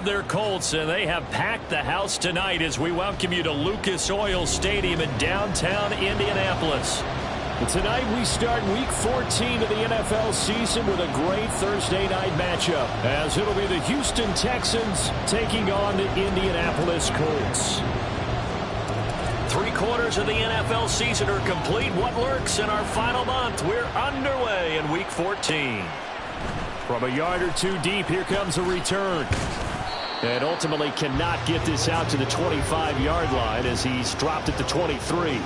of their Colts, and they have packed the house tonight as we welcome you to Lucas Oil Stadium in downtown Indianapolis. And tonight we start Week 14 of the NFL season with a great Thursday night matchup, as it'll be the Houston Texans taking on the Indianapolis Colts. 3/4 of the NFL season are complete. What lurks in our final month? We're underway in Week 14. From a yard or two deep, here comes a return. And ultimately cannot get this out to the 25-yard line as he's dropped at the 23.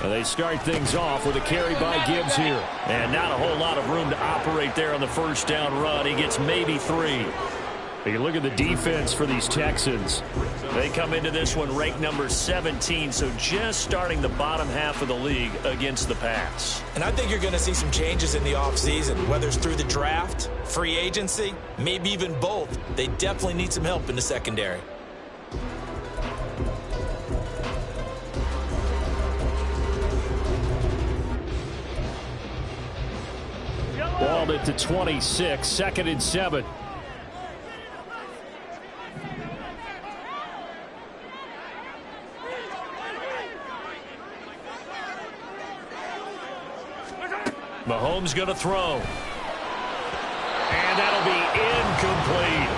They start things off with a carry by Gibbs here. And not a whole lot of room to operate there on the first down run. He gets maybe 3. You look at the defense for these Texans. They come into this one ranked number 17, so just starting the bottom half of the league against the pass. And I think you're going to see some changes in the offseason, whether it's through the draft, free agency, maybe even both. They definitely need some help in the secondary. Balled at the 26, 2nd and 7. Mahomes going to throw. And that'll be incomplete.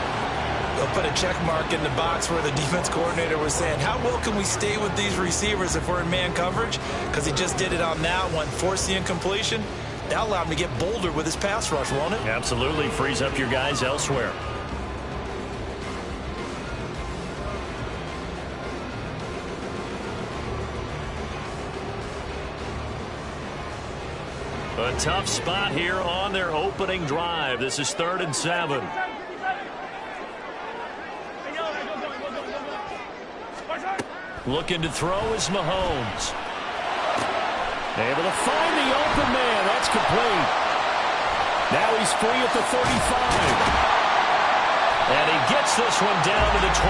They'll put a check mark in the box where the defense coordinator was saying, how well can we stay with these receivers if we're in man coverage? Because he just did it on that one, forced the incompletion. That'll allow him to get bolder with his pass rush, won't it? Absolutely. Frees up your guys elsewhere. A tough spot here on their opening drive. This is 3rd and 7. Looking to throw is Mahomes. Able to find the open man. That's complete. Now he's free at the 35. And he gets this one down to the 24.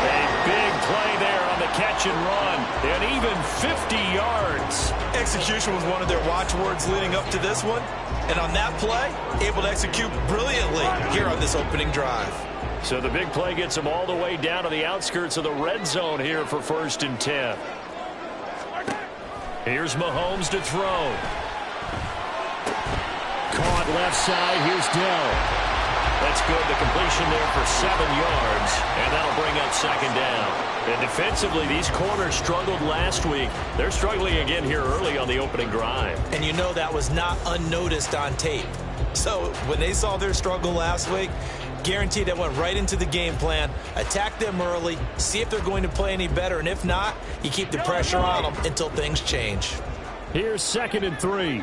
A big play there on the catch and run. And even 50 yards. Execution was one of their watchwords leading up to this one. And on that play, able to execute brilliantly here on this opening drive. So the big play gets him all the way down to the outskirts of the red zone here for 1st and 10. Here's Mahomes to throw. Caught left side. Here's Dell. That's good. The completion there for 7 yards. And that'll bring up 2nd down. And defensively, these corners struggled last week. They're struggling again here early on the opening drive. And you know that was not unnoticed on tape. So when they saw their struggle last week, guaranteed that went right into the game plan. Attack them early, see if they're going to play any better, and if not, you keep the pressure on them until things change. Here's 2nd and 3.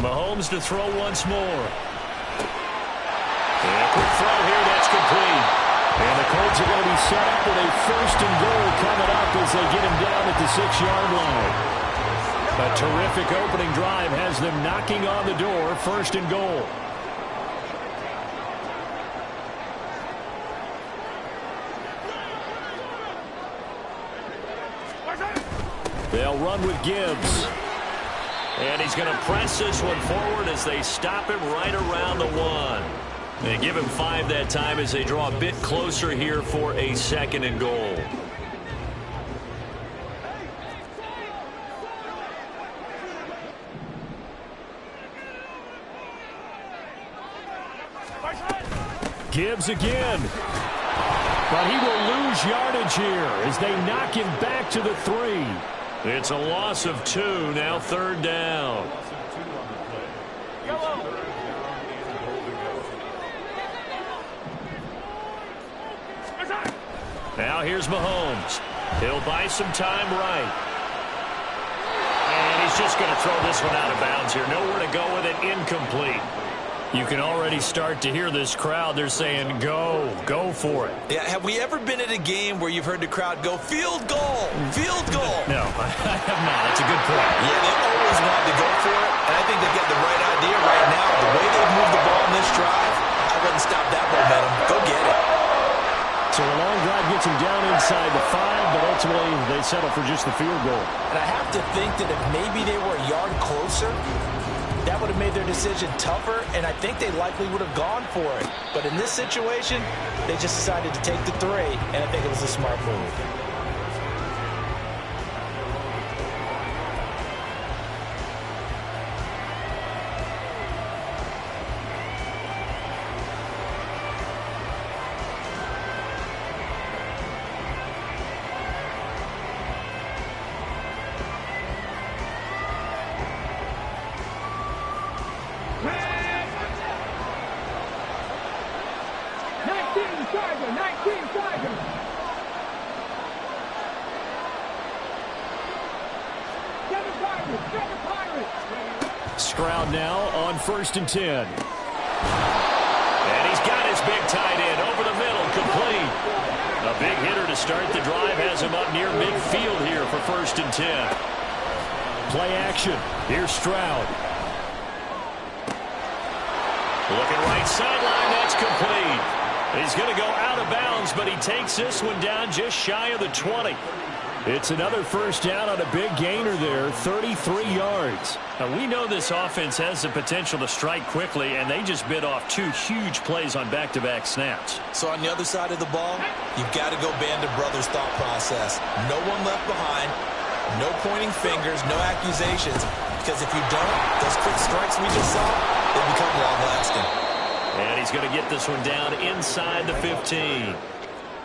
Mahomes to throw once more. And a quick throw here, that's complete. And the Colts are going to be set up with a 1st and goal coming up as they get him down at the 6-yard line. A terrific opening drive has them knocking on the door, 1st and goal. They'll run with Gibbs. And he's going to press this one forward as they stop him right around the 1. They give him 5 that time as they draw a bit closer here for a 2nd and goal. Gibbs again. But he will lose yardage here as they knock him back to the 3. It's a loss of 2, now 3rd down. Now here's Mahomes. He'll buy some time right. And he's He's just going to throw this one out of bounds here. Nowhere to go with it. Incomplete. You can already start to hear this crowd. They're saying, go for it. Yeah, have we ever been at a game where you've heard the crowd go, field goal, field goal? No, I have not. That's a good point. Yeah, they always want to go for it, and I think they've got the right idea right now. The way they've moved the ball in this drive, I wouldn't stop that momentum. Go get it. So a long drive gets him down inside the 5, but ultimately they settle for just the field goal. And I have to think that if maybe they were a yard closer, that would have made their decision tougher, and I think they likely would have gone for it. But in this situation, they just decided to take the 3, and I think it was a smart move. Stroud now on 1st and 10. And he's got his big tight end over the middle, complete. A big hitter to start the drive has him up near midfield here for 1st and 10. Play action. Here's Stroud. Looking right sideline, that's complete. He's going to go out of bounds, but he takes this one down just shy of the 20. It's another first down on a big gainer there, 33 yards. Now, we know this offense has the potential to strike quickly, and they just bit off 2 huge plays on back-to-back snaps. So on the other side of the ball, you've got to go Band of Brothers thought process. No one left behind, no pointing fingers, no accusations, because if you don't, those quick strikes we just saw, they become long-lasting. And he's going to get this one down inside the 15.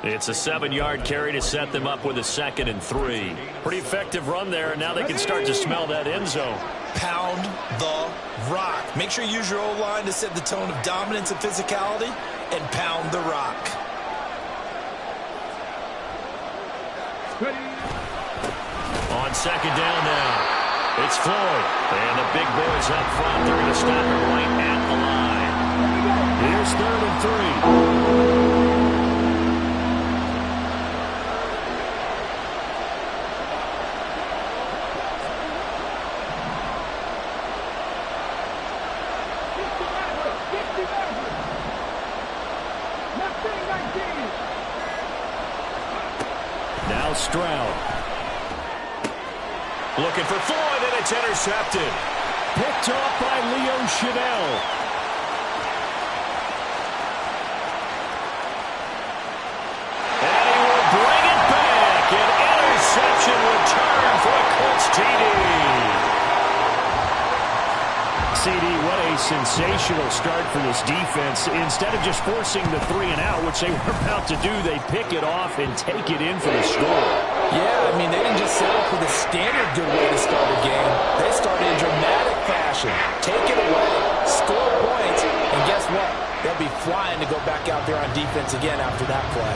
It's a 7-yard carry to set them up with a 2nd and 3. Pretty effective run there, and now they can start to smell that end zone. Pound the rock. Make sure you use your O-line to set the tone of dominance and physicality, and pound the rock. On 2nd down now, it's Floyd. And the big boys up front, they're going to stop it right at the line. Here's 3rd and 3. Now Stroud. Looking for Floyd, and it's intercepted. Picked off by Leo Chenal. And he will bring it back. An interception return for a Colts TD. CD, what a sensational start for this defense. Instead of just forcing the 3-and-out, which they were about to do, they pick it off and take it in for the score. Yeah, I mean, they didn't just settle for the standard good way to start a game. They started in dramatic fashion. Take it away, score points, and guess what? They'll be flying to go back out there on defense again after that play.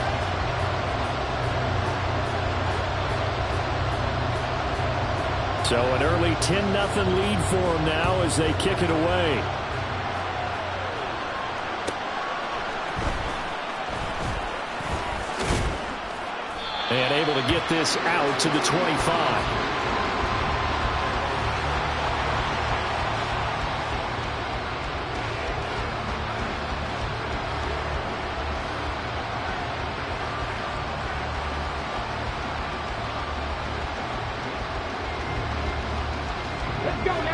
So an early 10-0 lead for them now as they kick it away. And able to get this out to the 25.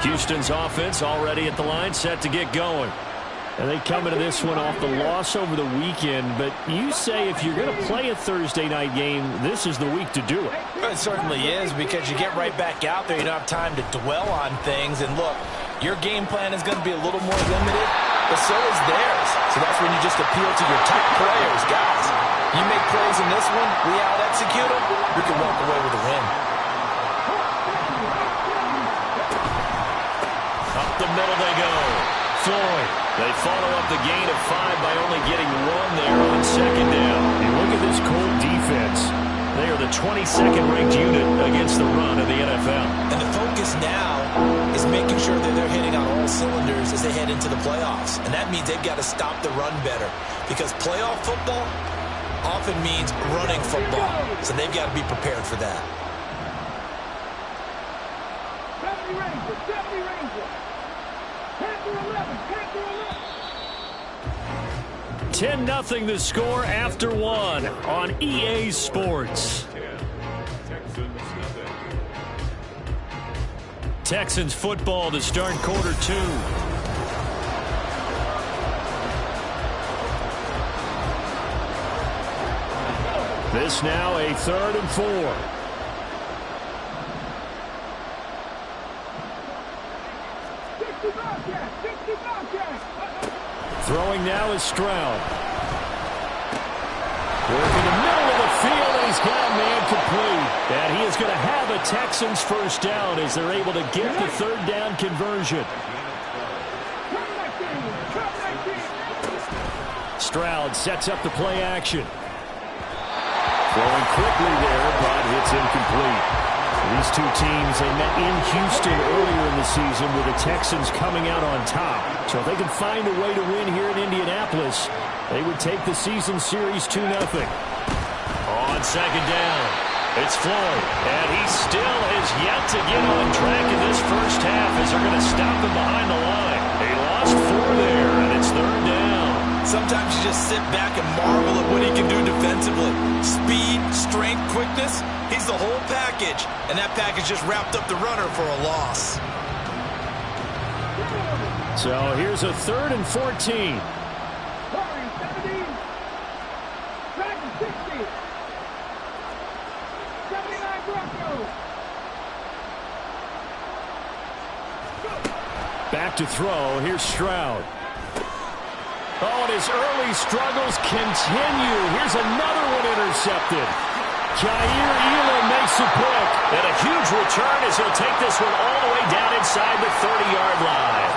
Houston's offense already at the line, set to get going. And they come into this one off the loss over the weekend, but you say if you're going to play a Thursday night game, this is the week to do it. It certainly is, because you get right back out there. You don't have time to dwell on things. And look, your game plan is going to be a little more limited, but so is theirs. So that's when you just appeal to your top players. Guys, you make plays in this one, we out-execute them, we can walk away with a win. Up the middle they go. Floyd. They follow up the gain of 5 by only getting 1 there on 2nd down. And look at this Colt defense. They are the 22nd ranked unit against the run in the NFL. And the focus focus now is making sure that they're hitting on all cylinders as they head into the playoffs. And that means they've got to stop the run better, because playoff football often means running football. So they've got to be prepared for that. 70 Rangers, 70 Rangers. Panther 11, Panther 11. 10-0 the score after one on EA Sports. Texans football to start quarter two. This now a 3rd and 4. Throwing now is Stroud. Working the middle of the field, and he's got a man complete. And he is going to have a Texans first down as they're able to get the 3rd down conversion. Stroud sets up the play action. Throwing quickly there, but it's incomplete. These two teams, they met in Houston earlier in the season with the Texans coming out on top. So if they can find a way to win here in Indianapolis, they would take the season series 2-0. On second down, it's Floyd, and he still has yet to get on track in this first half as they're going to stop him behind the line. They lost 4 there, and it's 3rd down. Sometimes you just sit back and marvel at what he can do defensively. Speed, strength, quickness, he's the whole package. And that package just wrapped up the runner for a loss. So here's a 3rd and 14. Back to throw. Here's Stroud. Oh, and his early struggles continue. Here's another one intercepted. Jair Elam makes the pick. And a huge return as he'll take this one all the way down inside the 30-yard line.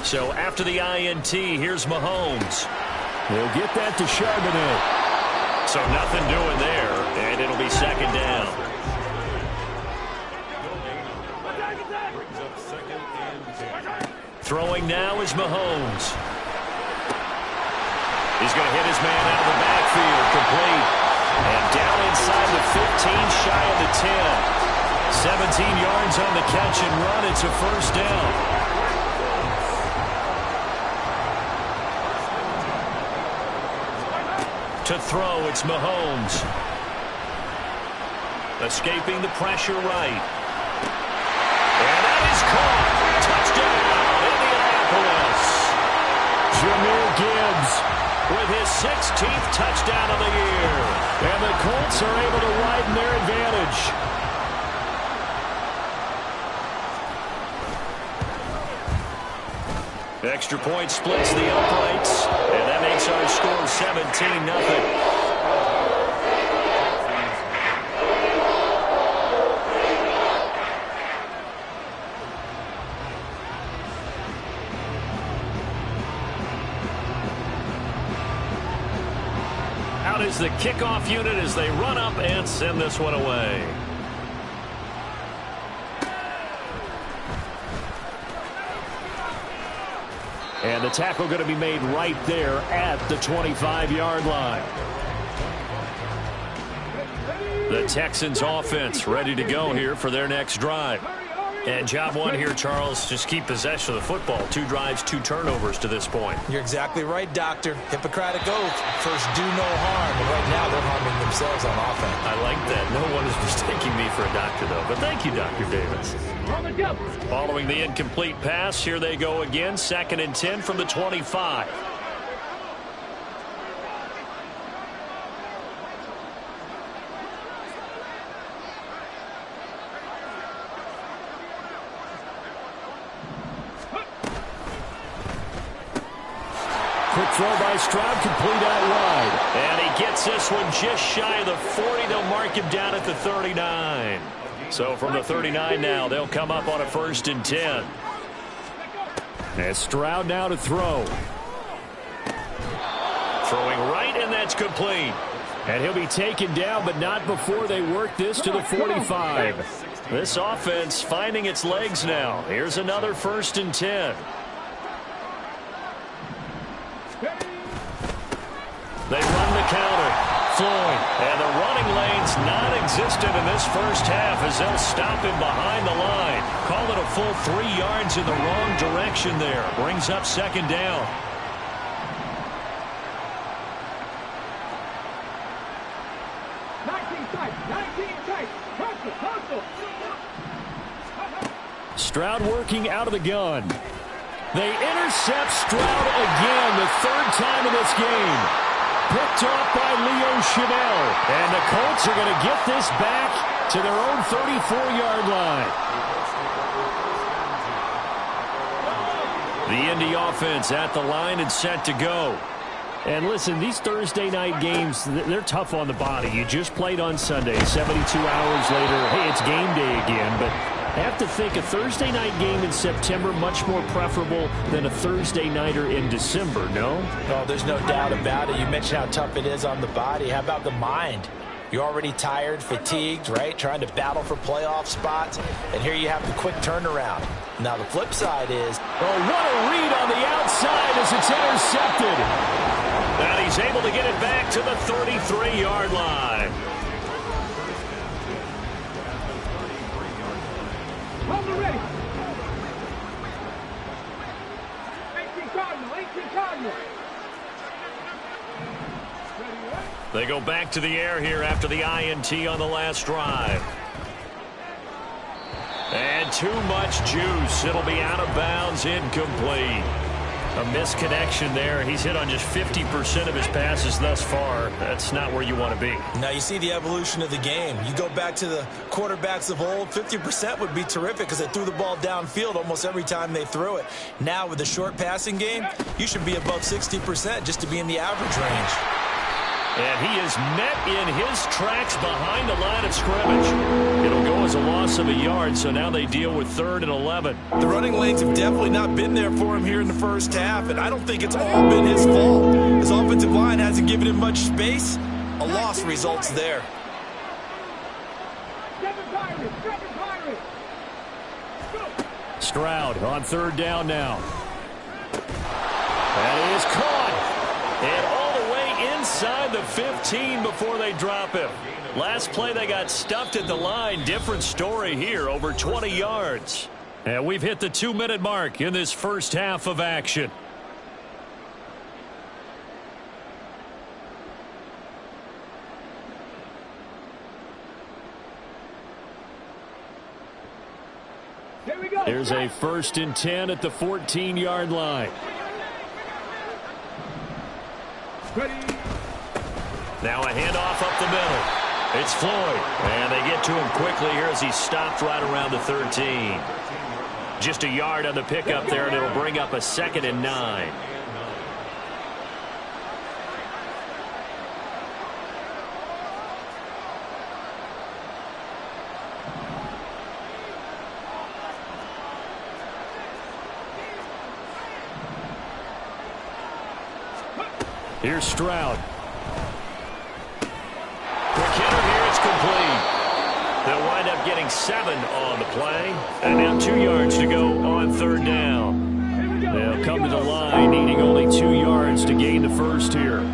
So after the INT, here's Mahomes. He'll get that to Charbonnet. So nothing doing there, and it'll be 2nd down. Throwing now is Mahomes. He's going to hit his man out of the backfield, complete. And down inside the 15, shy of the 10. 17 yards on the catch and run. It's a first down. To throw, it's Mahomes. Escaping the pressure right. And that is caught. Touchdown, Indianapolis. Jahmyr Gibbs with his 16th touchdown of the year. And the Colts are able to widen their advantage. Extra point splits the uprights, and that makes our score 17-0. Out is the kickoff unit as they run up and send this one away. And the tackle going to be made right there at the 25-yard line. The Texans offense ready to go here for their next drive. And job one here, Charles, just keep possession of the football. 2 drives, 2 turnovers to this point. You're exactly right, Doctor. Hippocratic oath. First, do no harm. And right now, they're harming themselves on offense. I like that. No one is mistaking me for a doctor, though. But thank you, Dr. Davis. Following the incomplete pass, here they go again. 2nd and 10 from the 25. Quick throw by Stroud, complete out wide. And he gets this one just shy of the 40. They'll mark him down at the 39. So from the 39 now, they'll come up on a 1st and 10. And Stroud now to throw. Throwing right, and that's complete. And he'll be taken down, but not before they work this to the 45. This offense finding its legs now. Here's another 1st and 10. They run the counter. Floyd. And the running lane's non-existent in this first half as they'll stop him behind the line. Call it a full 3 yards in the wrong direction there. Brings up 2nd down. Stroud working out of the gun. They intercept Stroud again, the 3rd time in this game. Picked off by Leo Chenal. And the Colts are going to get this back to their own 34-yard line. The Indy offense at the line and set to go. And listen, these Thursday night games, they're tough on the body. You just played on Sunday. 72 hours later, hey, it's game day again. But I have to think a Thursday night game in September much more preferable than a Thursday nighter in December, no? Oh, there's no doubt about it. You mentioned how tough it is on the body. How about the mind? You're already tired, fatigued, right? Trying to battle for playoff spots. And here you have the quick turnaround. Now, the flip side is... Oh, what a read on the outside as it's intercepted. And he's able to get it back to the 33-yard line. Ready. 18 Cardinal. They go back to the air here after the INT on the last drive. And too much juice. It'll be out of bounds, incomplete. A misconnection there. He's hit on just 50% of his passes thus far. That's not where you want to be. Now you see the evolution of the game. You go back to the quarterbacks of old, 50% would be terrific because they threw the ball downfield almost every time they threw it. Now with the short passing game, you should be above 60% just to be in the average range. And he is met in his tracks behind the line of scrimmage. It'll go as a loss of a yard, so now they deal with 3rd and 11. The running lanes have definitely not been there for him here in the first half, and I don't think it's all been his fault. His offensive line hasn't given him much space. A loss results there. Stroud on 3rd down now. That is caught. And all the way inside the 15 before they drop him. Last play they got stuffed at the line. Different story here, over 20 yards. And we've hit the 2-minute mark in this first half of action. There's a 1st and 10 at the 14-yard line. Now a handoff up the middle. It's Floyd. And they get to him quickly here as he stopped right around the 13. Just a yard on the pickup there, and it'll bring up a 2nd and 9. Here's Stroud. Quick hitter here, it's complete. They'll wind up getting 7 on the play. And now 2 yards to go on 3rd down. They'll come to the line, needing only 2 yards to gain the first here.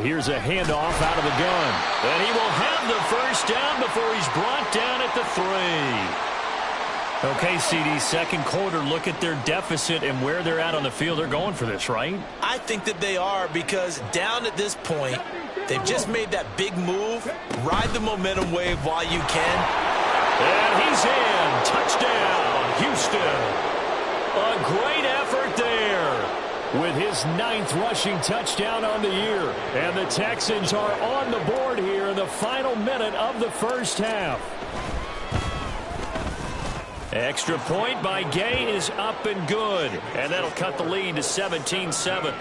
Here's a handoff out of the gun. And he will have the first down before he's brought down at the 3. Okay, CD, second quarter, look at their deficit and where they're at on the field. They're going for this, right? I think that they are, because down at this point, they've just made that big move. Ride the momentum wave while you can. And he's in. Touchdown, Houston. A great effort there. with his 9th rushing touchdown on the year. And the Texans are on the board here in the final minute of the first half. Extra point by Gay is up and good. And that'll cut the lead to 17-7.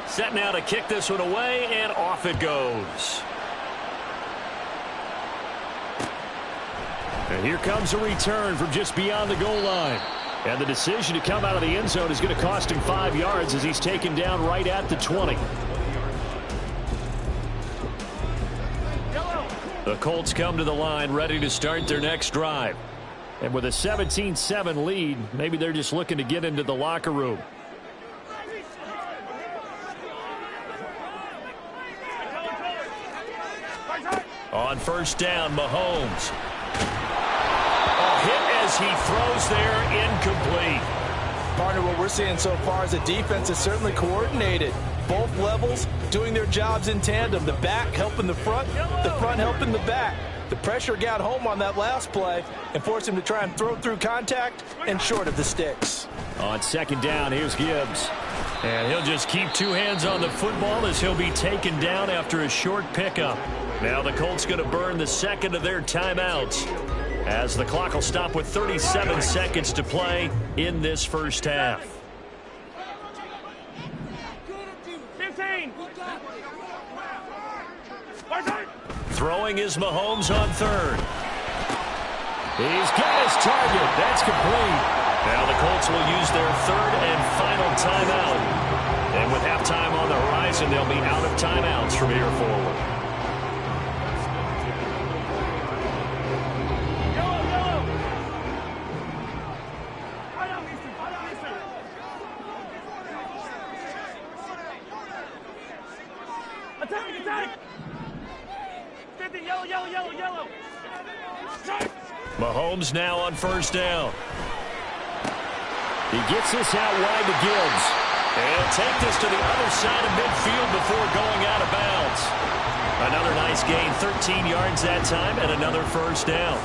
Set now to kick this one away, and off it goes. And here comes a return from just beyond the goal line. And the decision to come out of the end zone is going to cost him 5 yards as he's taken down right at the 20. The Colts come to the line ready to start their next drive. And with a 17-7 lead, maybe they're just looking to get into the locker room. On first down, Mahomes. A hit as he throws there, incomplete. Partner, what we're seeing so far is the defense is certainly coordinated. Both levels doing their jobs in tandem. The back helping the front helping the back. The pressure got home on that last play and forced him to try and throw through contact and short of the sticks. On second down, here's Gibbs. And he'll just keep 2 hands on the football as he'll be taken down after a short pickup. Now the Colts going to burn the second of their timeouts as the clock will stop with 37 seconds to play in this first half. 15. Throwing is Mahomes on third. He's got his target. That's complete. Now the Colts will use their third and final timeout. And with halftime on the horizon, they'll be out of timeouts from here forward. Mahomes now on first down. He gets this out wide to Gibbs. And he'll take this to the other side of midfield before going out of bounds. Another nice gain, 13 yards that time, and another first down.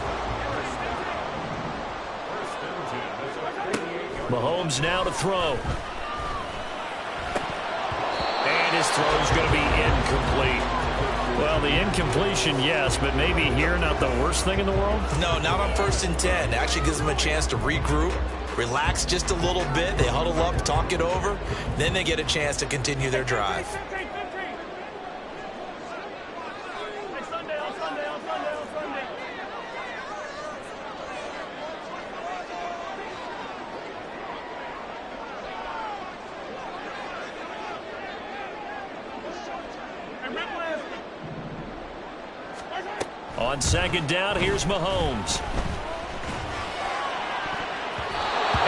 Mahomes now to throw. And his throw is going to be incomplete. Well, the incompletion, yes, but maybe here not the worst thing in the world? No, not on 1st and 10. Actually gives them a chance to regroup, relax just a little bit. They huddle up, talk it over. Then they get a chance to continue their drive. On second down, here's Mahomes.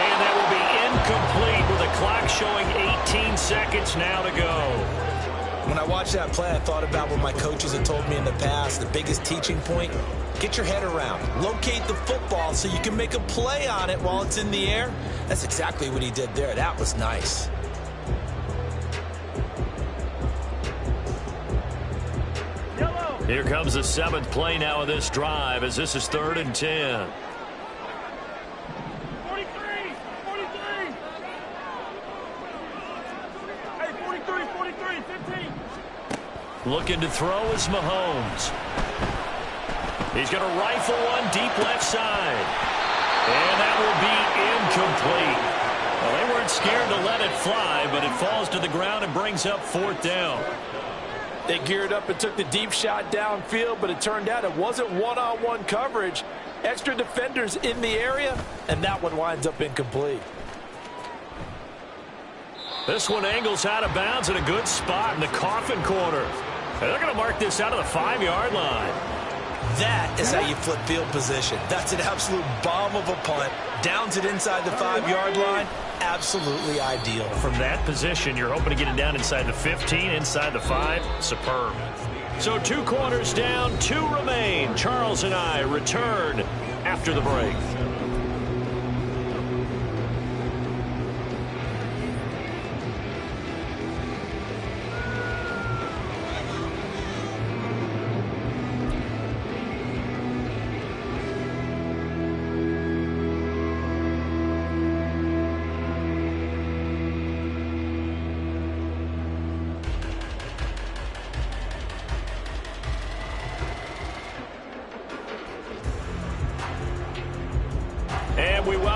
And that will be incomplete with a clock showing 18 seconds now to go. When I watched that play, I thought about what my coaches had told me in the past. The biggest teaching point, get your head around. Locate the football so you can make a play on it while it's in the air. That's exactly what he did there. That was nice. Here comes the 7th play now of this drive as this is 3rd and 10. 43. Hey, 15. Looking to throw is Mahomes. He's going to rifle one deep left side. And that will be incomplete. Well, they weren't scared to let it fly, but it falls to the ground and brings up 4th down. They geared up and took the deep shot downfield, but it turned out it wasn't one-on-one coverage. Extra defenders in the area, and that one winds up incomplete. This one angles out of bounds in a good spot in the coffin corner. And they're going to mark this out of the 5-yard line. That is how you flip field position. That's an absolute bomb of a punt. Downs it inside the 5-yard line. Absolutely ideal. From that position, you're hoping to get it down inside the 15, inside the 5. Superb. So 2 corners down, 2 remain. Charles and I return after the break.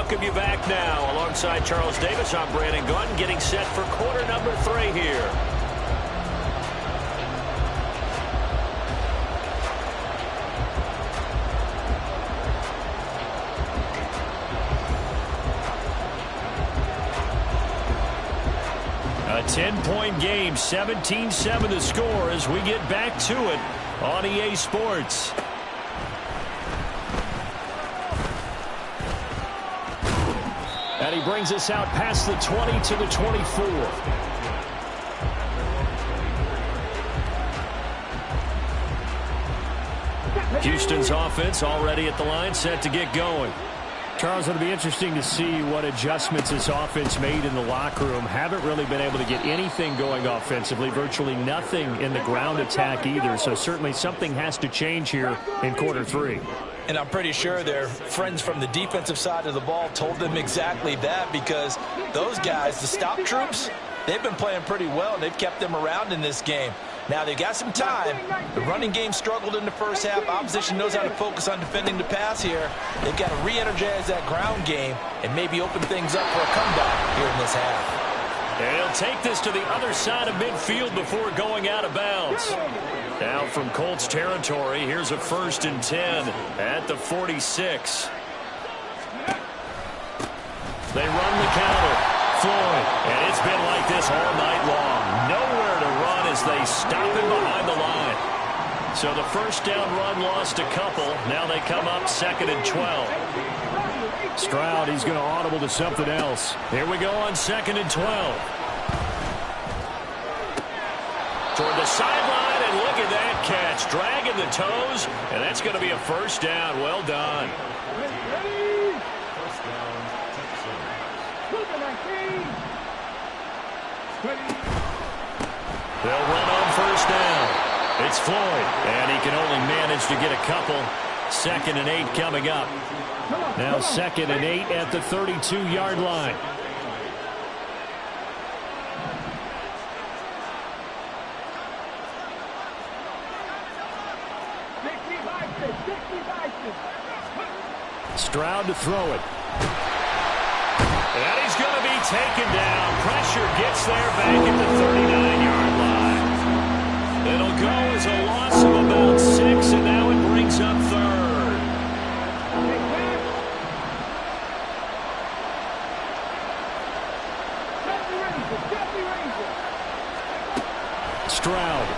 welcome you back now. Alongside Charles Davis, I'm Brandon Gaudin, getting set for quarter number 3 here. A 10-point game, 17-7 the score as we get back to it on EA Sports. And he brings us out past the 20 to the 24. Houston's offense already at the line, set to get going. Charles, it'll be interesting to see what adjustments this offense made in the locker room. Haven't really been able to get anything going offensively, virtually nothing in the ground attack either. So certainly something has to change here in quarter 3. And I'm pretty sure their friends from the defensive side of the ball told them exactly that, because those guys, the stop troops, they've been playing pretty well. They've kept them around in this game. Now, they got some time. The running game struggled in the first half. Opposition knows how to focus on defending the pass here. They've got to re-energize that ground game and maybe open things up for a comeback here in this half. And he'll take this to the other side of midfield before going out of bounds. Now from Colts territory, here's a 1st and 10 at the 46. They run the counter. Floyd, and it's been like this all night long. Nowhere to run as they stop him behind the line. So the first down run lost a couple. Now they come up 2nd and 12. Stroud, he's going to audible to something else. Here we go on 2nd and 12. Toward the sideline, and look at that catch. Dragging the toes, and that's going to be a first down. Well done. They'll run on first down. It's Floyd, and he can only manage to get a couple. 2nd and 8 coming up. Now 2nd and 8 at the 32-yard line. Stroud to throw it. And he's going to be taken down. Pressure gets there back at the 39-yard line. It'll go as a loss of about 6, and now it brings up 3rd. Stroud.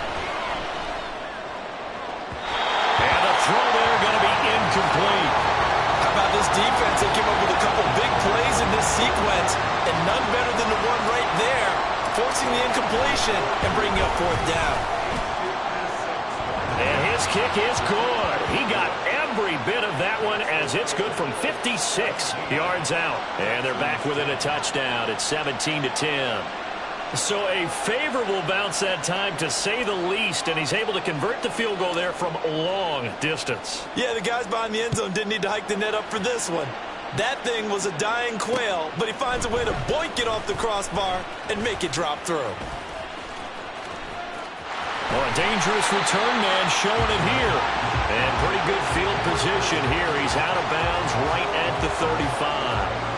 And the throw there going to be incomplete. How about this defense? They came up with a couple big plays in this sequence, and none better than the one right there, forcing the incompletion and bringing up 4th down. And his kick is good. He got every bit of that one as it's good from 56 yards out. And they're back within a touchdown at 17-10. So a favorable bounce that time, to say the least, and he's able to convert the field goal there from a long distance. Yeah, the guys behind the end zone didn't need to hike the net up for this one. That thing was a dying quail, but he finds a way to boink it off the crossbar and make it drop through. Well, a dangerous return man showing it here. And pretty good field position here. He's out of bounds right at the 35.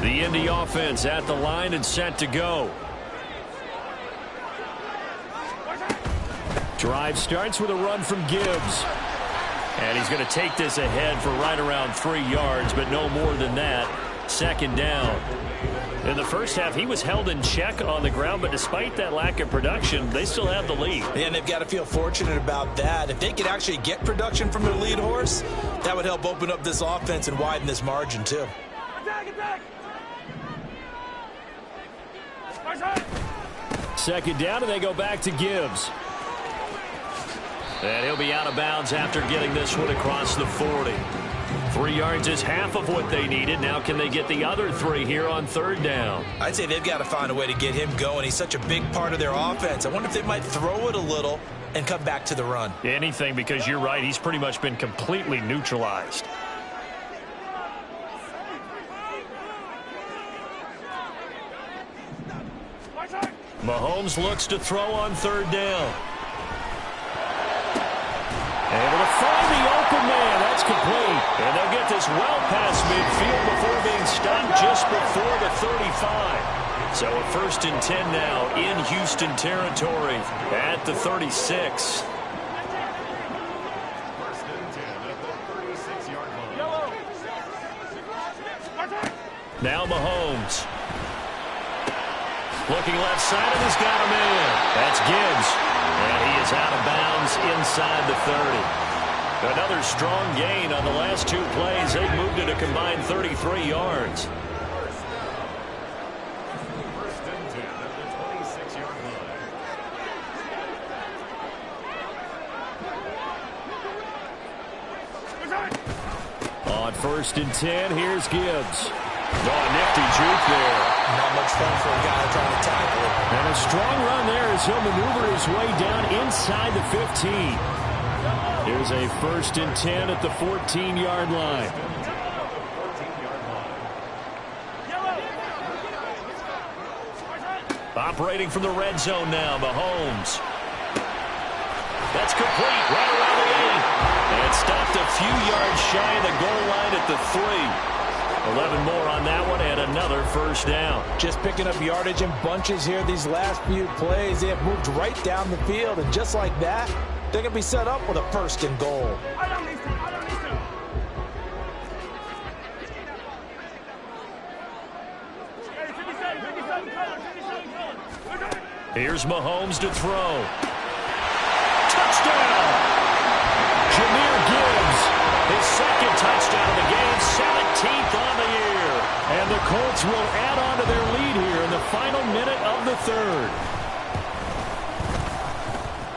The Indy offense at the line and set to go. Drive starts with a run from Gibbs. And he's going to take this ahead for right around 3 yards, but no more than that. 2nd down. In the first half, he was held in check on the ground, but despite that lack of production, they still have the lead. And they've got to feel fortunate about that. If they could actually get production from their lead horse, that would help open up this offense and widen this margin, too. Attack, attack! 2nd down, and they go back to Gibbs. And he'll be out of bounds after getting this one across the 40. 3 yards is half of what they needed. Now can they get the other 3 here on 3rd down? I'd say they've got to find a way to get him going. He's such a big part of their offense. I wonder if they might throw it a little and come back to the run. Anything, because you're right. He's pretty much been completely neutralized. Mahomes looks to throw on 3rd down. Able to find the open man. That's complete. And they'll get this well past midfield before being stopped just before the 35. So a 1st and 10 now in Houston territory at the 36. Now Mahomes. Looking left side, and he's got him in. That's Gibbs. And he is out of bounds inside the 30. Another strong gain on the last 2 plays. They've moved it a combined 33 yards. On 1st and 10, here's Gibbs. Oh, nifty juke there. Not much fun for a guy trying to tackle it. And a strong run there as he'll maneuver his way down inside the 15. Here's a 1st and 10 at the 14-yard line. Operating from the red zone now, Mahomes. That's complete right around the 8. And stopped a few yards shy of the goal line at the 3. 11 more on that one and another 1st down. Just picking up yardage in bunches here these last few plays. They have moved right down the field, and just like that, they're going to be set up with a 1st and goal. Here's Mahomes to throw. Touchdown! Jahmyr Gibbs, his 2nd touchdown of the game, 17th on the year. And the Colts will add on to their lead here in the final minute of the 3rd.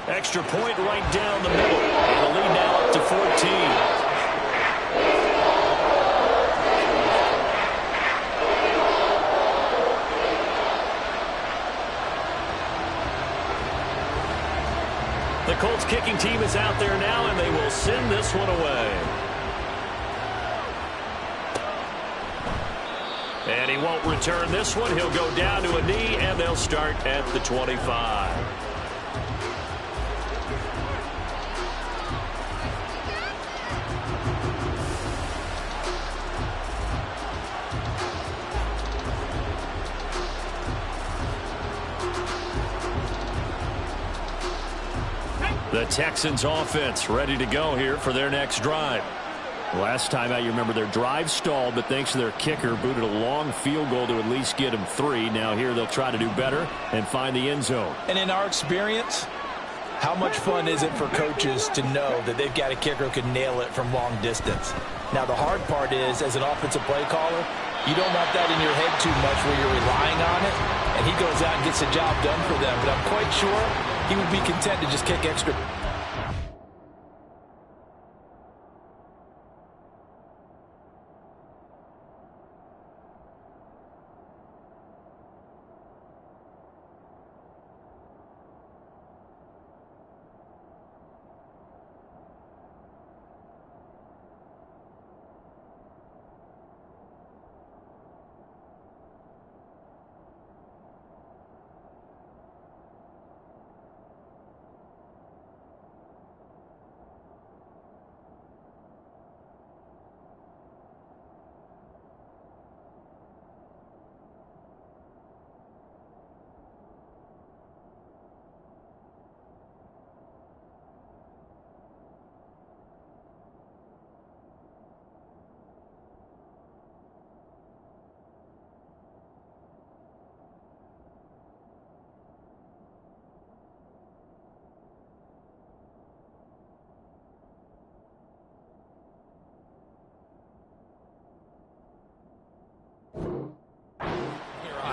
Extra point right down the middle. And the lead now up to 14. The Colts kicking team is out there now, and they will send this one away. And he won't return this one. He'll go down to a knee, and they'll start at the 25. The Texans offense ready to go here for their next drive. Last time out, you remember their drive stalled, but thanks to their kicker, booted a long field goal to at least get them 3. Now here they'll try to do better and find the end zone. And in our experience, how much fun is it for coaches to know that they've got a kicker who can nail it from long distance? Now the hard part is, as an offensive play caller, you don't want that in your head too much where you're relying on it, and he goes out and gets the job done for them. But I'm quite sure he would be content to just kick extra.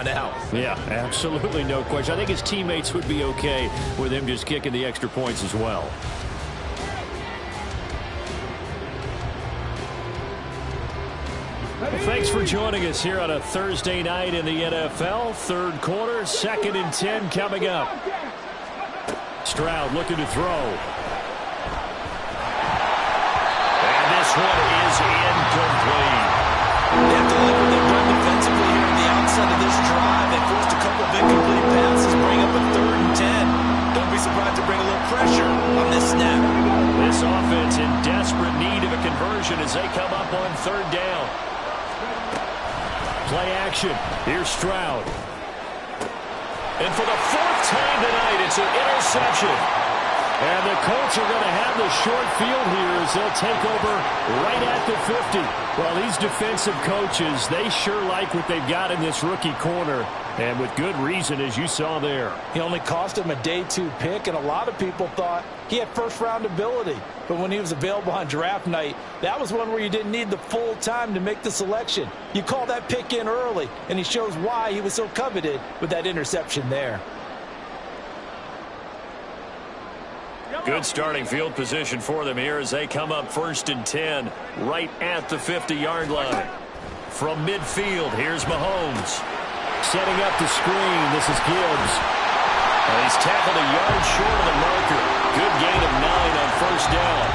Out. Yeah, absolutely no question. I think his teammates would be okay with him just kicking the extra points as well. Well, thanks for joining us here on a Thursday night in the NFL. 3rd quarter, 2nd and 10 coming up. Stroud looking to throw. And this one is incomplete. They have to look what they've done defensively here on the outside of this drive. They forced a couple of incomplete passes, bring up a 3rd and 10. Don't be be surprised to bring a little pressure on this snap. This offense in desperate need of a conversion as they come up on third down. Play action. Here's Stroud. And for the fourth time tonight, it's an interception. And the Colts are going to have the short field here as they'll take over right at the 50. Well, these defensive coaches, they sure like what they've got in this rookie corner. And with good reason, as you saw there. He only cost him a day 2 pick, and a lot of people thought he had first-round ability. But when he was available on draft night, that was one where you didn't need the full time to make the selection. You call that pick in early, and he shows why he was so coveted with that interception there. Good starting field position for them here as they come up 1st and 10 right at the 50-yard line. From midfield, here's Mahomes. Setting up the screen, this is Gibbs. And he's tackled a yard short of the marker. Good gain of 9 on 1st down.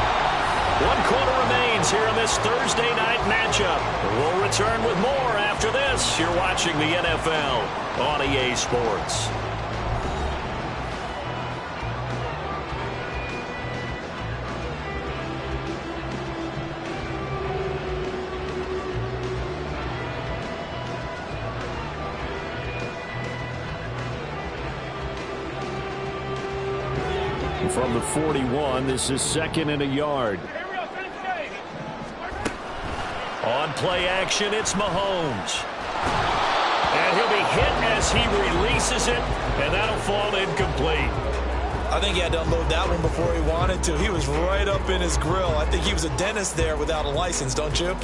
1 quarter remains here in this Thursday night matchup. We'll return with more after this. You're watching the NFL on EA Sports. From the 41, this is 2nd and a yard. On play action, it's Mahomes. And he'll be hit as he releases it, and that'll fall incomplete. I think he had to unload that one before he wanted to. He was right up in his grill. I think he was a dentist there without a license, don't you?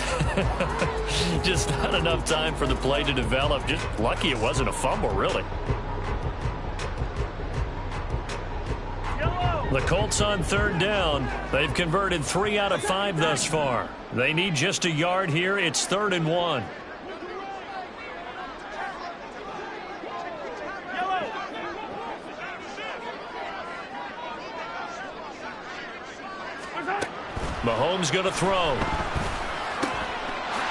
Just not enough time for the play to develop. Just lucky it wasn't a fumble, really. The Colts on 3rd down. They've converted 3 out of 5 thus far. They need just a yard here. It's 3rd and 1. Mahomes going to throw.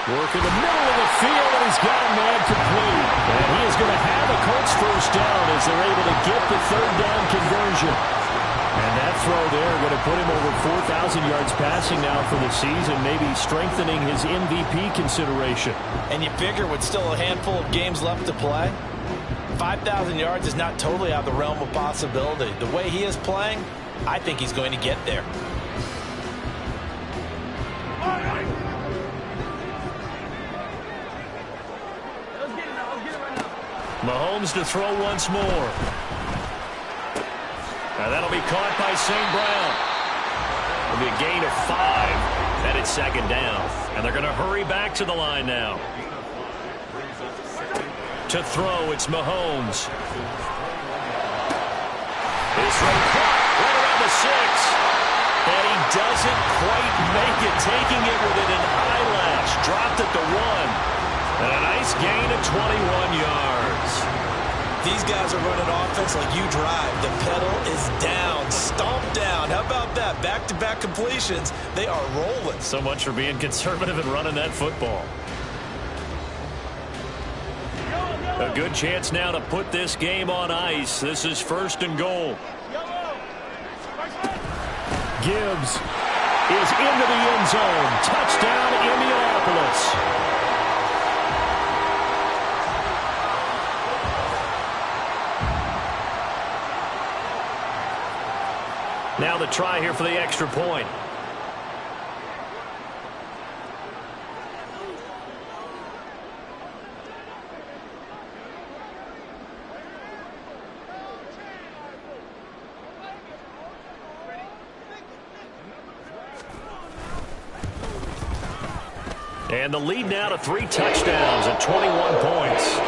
Work in the middle of the field, and he's got a man complete. And he is going to have a Colts 1st down as they're able to get the 3rd down conversion. And that throw there going to put him over 4,000 yards passing now for the season, maybe strengthening his MVP consideration. And you figure with still a handful of games left to play, 5,000 yards is not totally out of the realm of possibility. The way he is playing, I think he's going to get there. Mahomes to throw once more. Now that'll be caught by St. Brown. It'll be a gain of 5. And it's 2nd down. And they're going to hurry back to the line now. To throw, it's Mahomes. His throw caught right around the 6. And he doesn't quite make it, taking it within an eyelash. Dropped at the 1. And a nice gain of 21 yards. These guys are running offense like you drive. The pedal is down, stomped down. How about that? Back-to-back completions. They are rolling. So much for being conservative and running that football. A good chance now to put this game on ice. This is 1st and goal. Gibbs is into the end zone. Touchdown, Indianapolis. Now the try here for the extra point. And the lead now to 3 touchdowns and 21 points.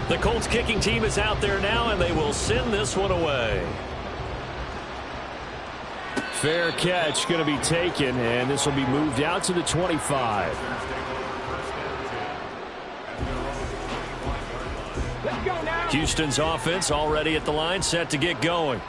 The Colts kicking team is out there now, and they will send this one away. Fair catch going to be taken, and this will be moved out to the 25. Let's go now. Houston's offense already at the line, set to get going.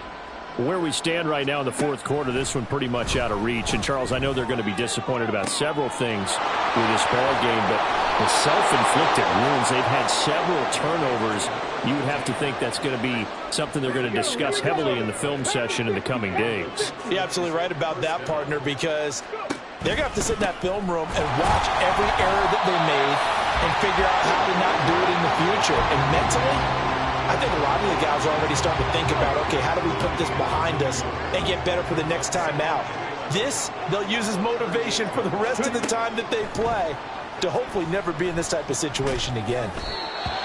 Where we stand right now in the fourth quarter, this one pretty much out of reach. And, Charles, I know they're going to be disappointed about several things with this ball game, but the self-inflicted wounds, they've had several turnovers. You would have to think that's going to be something they're going to discuss heavily in the film session in the coming days. You're absolutely right about that, partner, because they're going to have to sit in that film room and watch every error that they made and figure out how to not do it in the future. And mentally, I think a lot of the guys are already starting to think about, okay, how do we put this behind us and get better for the next time out? This, they'll use as motivation for the rest of the time that they play to hopefully never be in this type of situation again.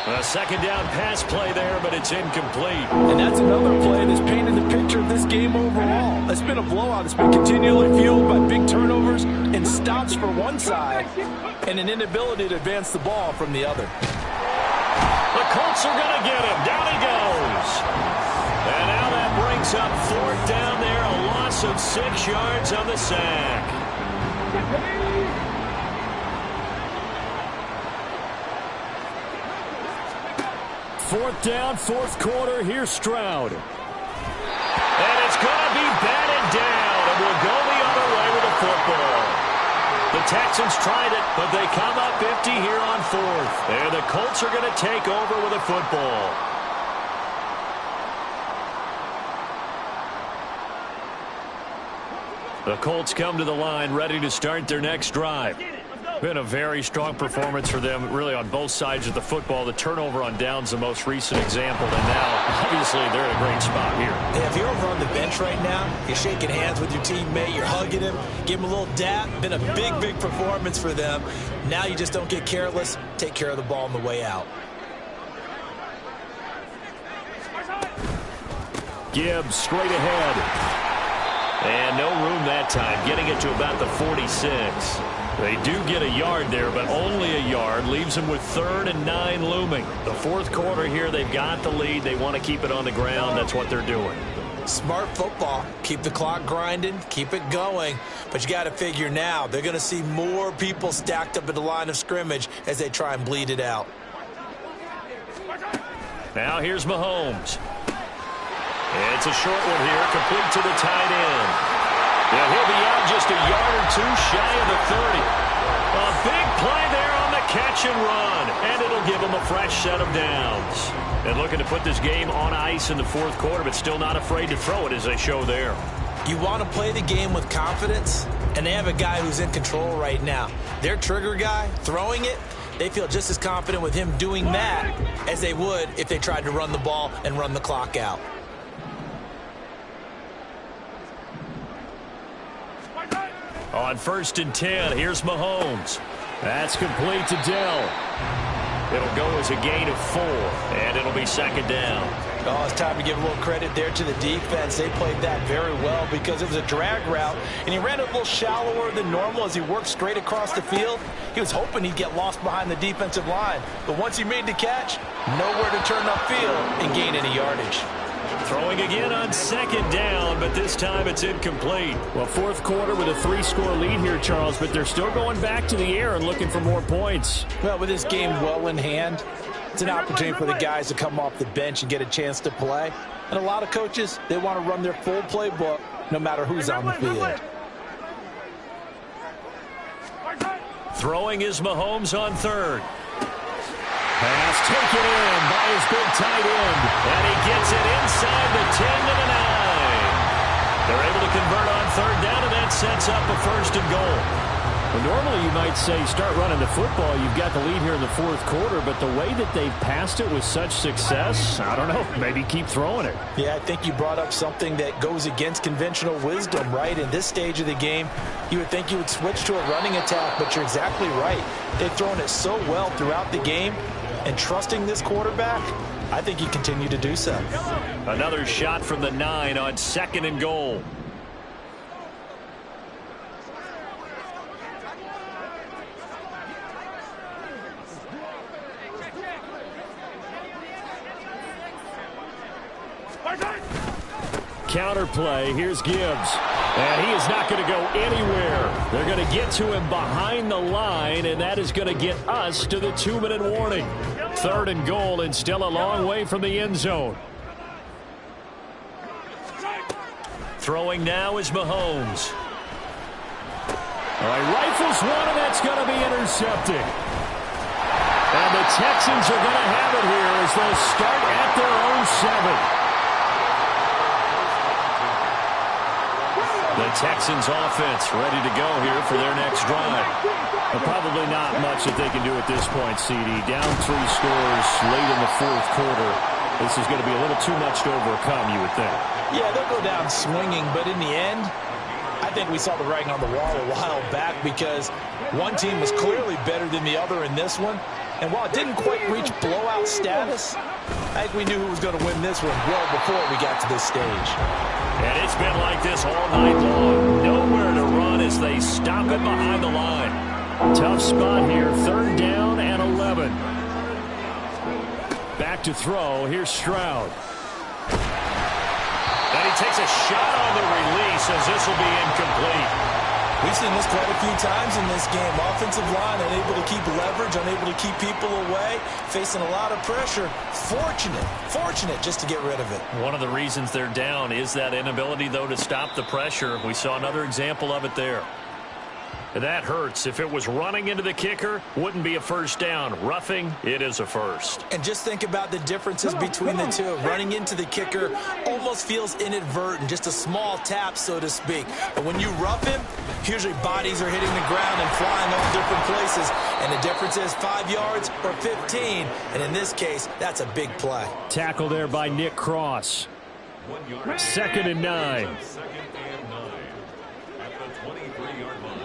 A second down pass play there, but it's incomplete. And that's another play that's painted the picture of this game overall. It's been a blowout. It's been continually fueled by big turnovers and stops for one side and an inability to advance the ball from the other. The Colts are going to get him. Down he goes. And now that brings up fourth down there. A loss of 6 yards on the sack. Fourth down, fourth quarter. Here's Stroud. And it's going to be batted down. And we'll go the other way with the football. The Texans tried it, but they come up empty here on fourth. And the Colts are going to take over with a football. The Colts come to the line ready to start their next drive. Been a very strong performance for them, really, on both sides of the football. The turnover on downs, the most recent example, and now, obviously, they're in a great spot here. Yeah, if you're over on the bench right now, you're shaking hands with your teammate, you're hugging him, give him a little dap. Been a big, big performance for them. Now you just don't get careless. Take care of the ball on the way out. Gibbs straight ahead. And no room that time, getting it to about the 46. They do get a yard there, but only a yard. Leaves them with 3rd and 9 looming. The fourth quarter here, they've got the lead. They want to keep it on the ground. That's what they're doing. Smart football. Keep the clock grinding. Keep it going. But you got to figure now, they're going to see more people stacked up at the line of scrimmage as they try and bleed it out. Now here's Mahomes. It's a short one here, complete to the tight end. Yeah, he'll be out just a yard or two shy of the 30. A big play there on the catch and run, and it'll give them a fresh set of downs. And looking to put this game on ice in the fourth quarter, but still not afraid to throw it as they show there. You want to play the game with confidence, and they have a guy who's in control right now. Their trigger guy, throwing it, they feel just as confident with him doing that as they would if they tried to run the ball and run the clock out. On 1st and 10, here's Mahomes. That's complete to Dell. It'll go as a gain of 4, and it'll be second down. Oh, it's time to give a little credit there to the defense. They played that very well because it was a drag route, and he ran it a little shallower than normal as he worked straight across the field. He was hoping he'd get lost behind the defensive line, but once he made the catch, nowhere to turn upfield and gain any yardage. Throwing again on second down, but this time it's incomplete. Well, fourth quarter with a 3-score lead here, Charles, but they're still going back to the air and looking for more points. Well, with this game well in hand, it's an opportunity for the guys to come off the bench and get a chance to play. And a lot of coaches, they want to run their full playbook no matter who's on the field. Throwing is Mahomes on 3rd. Pass taken in by his big tight end. And he gets it inside the 10 to the 9. They're able to convert on 3rd down, and that sets up a 1st and goal. Well, normally you might say start running the football. You've got the lead here in the fourth quarter, but the way that they've passed it with such success, I don't know, maybe keep throwing it. Yeah, I think you brought up something that goes against conventional wisdom, right? In this stage of the game, you would think you would switch to a running attack, but you're exactly right. They've thrown it so well throughout the game, and trusting this quarterback, I think you continue to do so. Another shot from the 9 on 2nd and goal. counter play. Here's Gibbs. And he is not going to go anywhere. They're going to get to him behind the line, and that is going to get us to the 2-minute warning. 3rd and goal, and still a long way from the end zone. Throwing now is Mahomes. All right, rifles one, and that's going to be intercepted. And the Texans are going to have it here as they'll start at their own 7. The Texans offense ready to go here for their next drive. But probably not much that they can do at this point, CD. Down 3 scores late in the 4th quarter. This is going to be a little too much to overcome, you would think. Yeah, they'll go down swinging, but in the end, I think we saw the writing on the wall a while back because one team was clearly better than the other in this one. And while it didn't quite reach blowout status, I think we knew who was going to win this one well before we got to this stage. And it's been like this all night long. Nowhere to run as they stop it behind the line. Tough spot here. 3rd down and 11. Back to throw. Here's Stroud. And he takes a shot on the release as this will be incomplete. We've seen this quite a few times in this game. Offensive line unable to keep leverage, unable to keep people away, facing a lot of pressure. Fortunate just to get rid of it. One of the reasons they're down is that inability, though, to stop the pressure. We saw another example of it there. And that hurts. If it was running into the kicker, wouldn't be a first down. Roughing, it is a first. And just think about the differences between the two. Running into the kicker almost feels inadvertent, just a small tap, so to speak. But when you rough him, usually bodies are hitting the ground and flying all different places. And the difference is 5 yards or 15. And in this case, that's a big play. Tackle there by Nick Cross. 2nd and 9. Second and 9 at the 23-yard line.